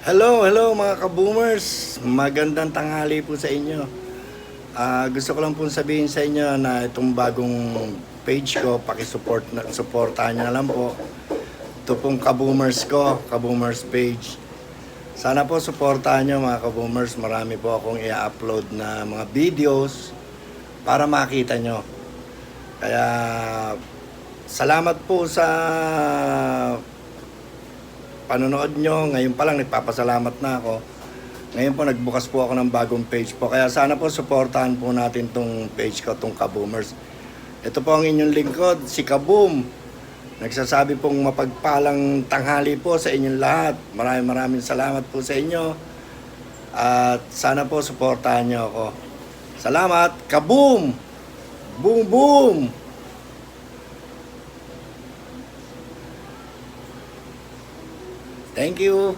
Hello mga ka-boomers. Magandang tanghali po sa inyo. Gusto ko lang pong sabihin sa inyo na itong bagong page ko, supportahan nyo na lang po. Ito pong ka-boomers ko, ka-boomers page. Sana po supportahan nyo mga ka-boomers. Marami po akong i-upload na mga videos para makita nyo. Kaya salamat po sa panonood nyo. Ngayon pa lang nagpapasalamat na ako. Ngayon po nagbukas po ako ng bagong page po. Kaya sana po supportahan po natin tong page ko, tong Kaboomers. Ito po ang inyong lingkod, si Kaboom. Nagsasabi pong mapagpalang tanghali po sa inyong lahat. Maraming salamat po sa inyo. At sana po supportahan nyo ako. Salamat, Kaboom! Boom boom! Thank you.